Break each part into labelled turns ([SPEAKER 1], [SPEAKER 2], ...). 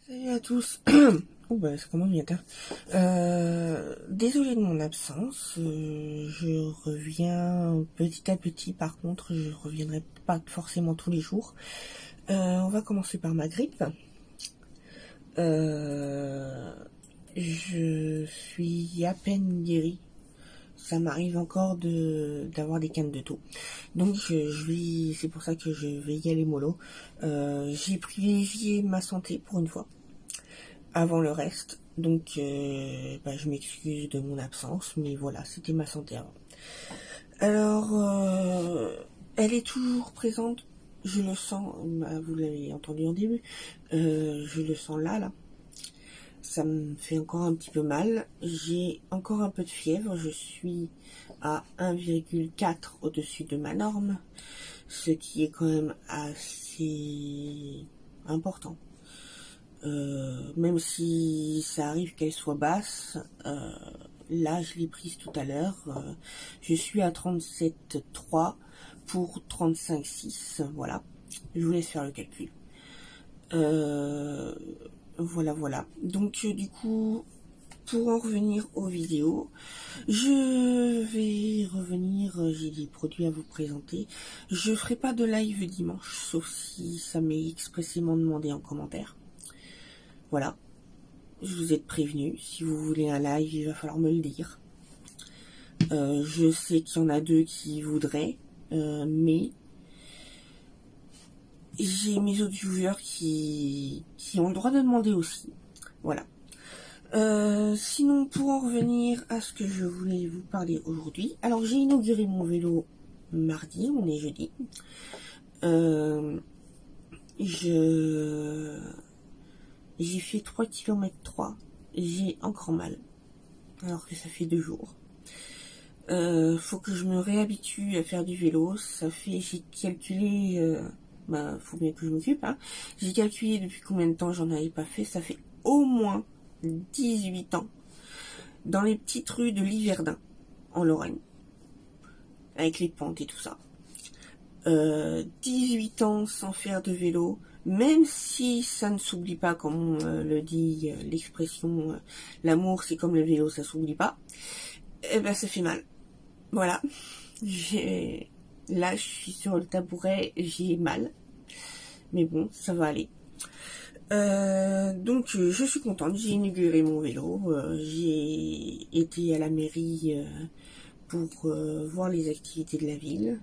[SPEAKER 1] Salut à tous. Oh bah ça commence bien tard. Désolée de mon absence. Je reviens petit à petit. Par contre, je reviendrai pas forcément tous les jours. On va commencer par ma grippe. Je suis à peine guérie. Ça m'arrive encore d'avoir des cannes de toux. Donc c'est pour ça que je vais y aller mollo. J'ai privilégié ma santé pour une fois avant le reste. Donc je m'excuse de mon absence, mais voilà, c'était ma santé avant. Alors, elle est toujours présente, je le sens, vous l'avez entendu en début, je le sens là. Ça me fait encore un petit peu mal, j'ai encore un peu de fièvre, je suis à 1,4 au-dessus de ma norme, ce qui est quand même assez important. Même si ça arrive qu'elle soit basse, là je l'ai prise tout à l'heure, je suis à 37,3 pour 35,6, voilà, je vous laisse faire le calcul. Voilà. Donc du coup, pour en revenir aux vidéos, je vais revenir, j'ai des produits à vous présenter. Je ferai pas de live dimanche, sauf si ça m'est expressément demandé en commentaire. Voilà, je vous ai prévenu, si vous voulez un live, il va falloir me le dire. Je sais qu'il y en a deux qui voudraient, mais j'ai mes autres viewers qui ont le droit de demander aussi. Voilà. Sinon, pour en revenir à ce que je voulais vous parler aujourd'hui, alors j'ai inauguré mon vélo mardi, on est jeudi. J'ai fait 3 km 3, j'ai encore mal, alors que ça fait 2 jours. Faut que je me réhabitue à faire du vélo, j'ai calculé, faut bien que je m'occupe, hein. J'ai calculé depuis combien de temps j'en avais pas fait, ça fait au moins 18 ans, dans les petites rues de Liverdun, en Lorraine, avec les pentes et tout ça. 18 ans sans faire de vélo, même si ça ne s'oublie pas, comme on le dit, l'expression l'amour c'est comme le vélo, ça s'oublie pas, eh ben ça fait mal. Voilà, là je suis sur le tabouret, j'ai mal, mais bon, ça va aller. Donc je suis contente, j'ai inauguré mon vélo, j'ai été à la mairie pour voir les activités de la ville.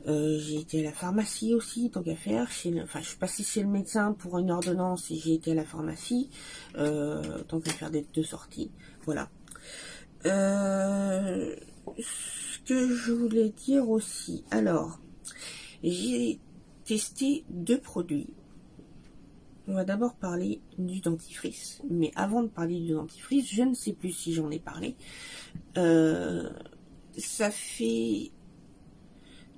[SPEAKER 1] J'ai été à la pharmacie aussi, tant qu'à faire. Je suis passée chez le médecin pour une ordonnance et j'ai été à la pharmacie, tant qu'à faire des 2 sorties. Voilà. Ce que je voulais dire aussi, alors, j'ai testé 2 produits. On va d'abord parler du dentifrice. Mais avant de parler du dentifrice, je ne sais plus si j'en ai parlé. Ça fait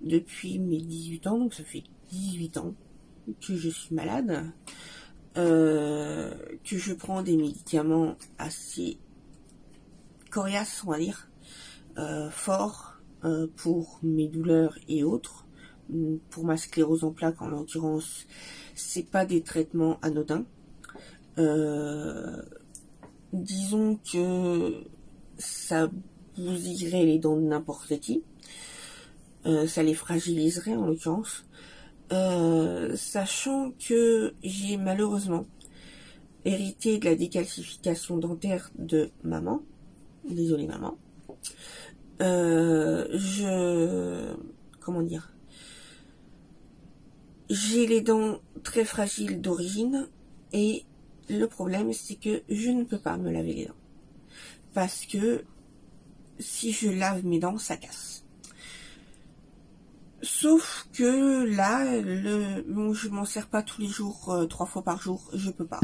[SPEAKER 1] depuis mes 18 ans, donc ça fait 18 ans que je suis malade, que je prends des médicaments assez coriaces, on va dire, forts, pour mes douleurs et autres. Pour ma sclérose en plaques, en l'occurrence, c'est pas des traitements anodins. Disons que ça bousillerait les dents de n'importe qui. Ça les fragiliserait en l'occurrence, sachant que j'ai malheureusement hérité de la décalcification dentaire de maman. Désolée maman. Comment dire, j'ai les dents très fragiles d'origine et le problème c'est que je ne peux pas me laver les dents parce que si je lave mes dents ça casse. Sauf que là, je m'en sers pas tous les jours, 3 fois par jour, je peux pas.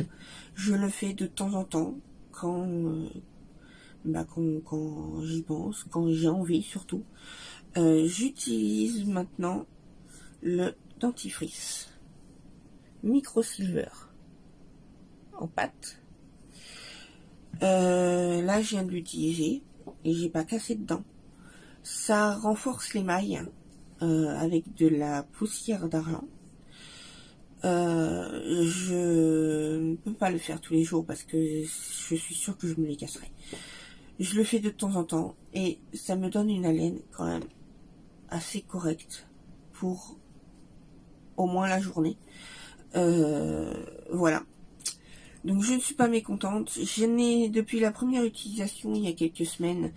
[SPEAKER 1] Je le fais de temps en temps, quand j'y pense, quand j'ai envie surtout. J'utilise maintenant le dentifrice Microsilver en pâte. Là, je viens de l'utiliser et j'ai pas cassé de dents. Ça renforce l'émail. Avec de la poussière d'argent. Je ne peux pas le faire tous les jours parce que je suis sûre que je me les casserai. Je le fais de temps en temps et ça me donne une haleine quand même assez correcte pour au moins la journée. Voilà. Donc je ne suis pas mécontente. Je n'ai, depuis la première utilisation il y a quelques semaines,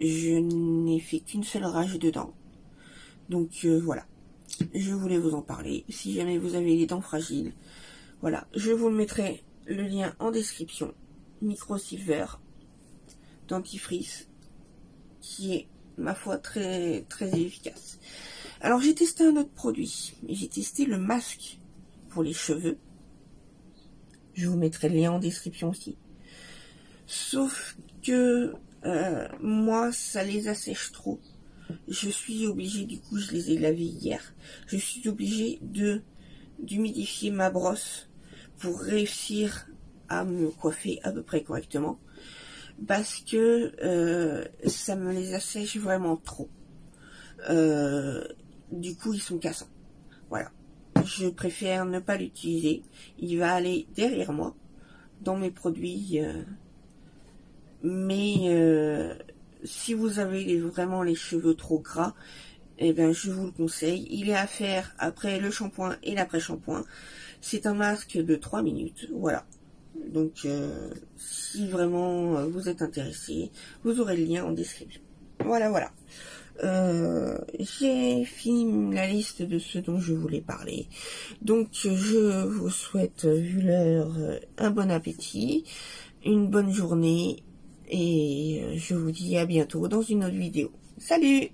[SPEAKER 1] je n'ai fait qu'une seule rage dedans. Donc voilà. Je voulais vous en parler. Si jamais vous avez les dents fragiles, voilà. Je vous mettrai le lien en description. Micro Silver dentifrice, qui est, ma foi, très très efficace. Alors j'ai testé un autre produit. J'ai testé le masque pour les cheveux. Je vous mettrai le lien en description aussi. Sauf que moi, ça les assèche trop. Je suis obligée, du coup, je les ai lavés hier. Je suis obligée d'humidifier ma brosse pour réussir à me coiffer à peu près correctement. Parce que ça me les assèche vraiment trop. Du coup, ils sont cassants. Voilà. Je préfère ne pas l'utiliser. Il va aller derrière moi dans mes produits. Mais si vous avez vraiment les cheveux trop gras, eh ben je vous le conseille. Il est à faire après le shampoing et l'après-shampoing. C'est un masque de 3 minutes. Voilà. Donc si vraiment vous êtes intéressé, vous aurez le lien en description. Voilà. J'ai fini la liste de ce dont je voulais parler. Donc je vous souhaite, vu l'heure, un bon appétit, une bonne journée et je vous dis à bientôt dans une autre vidéo. Salut!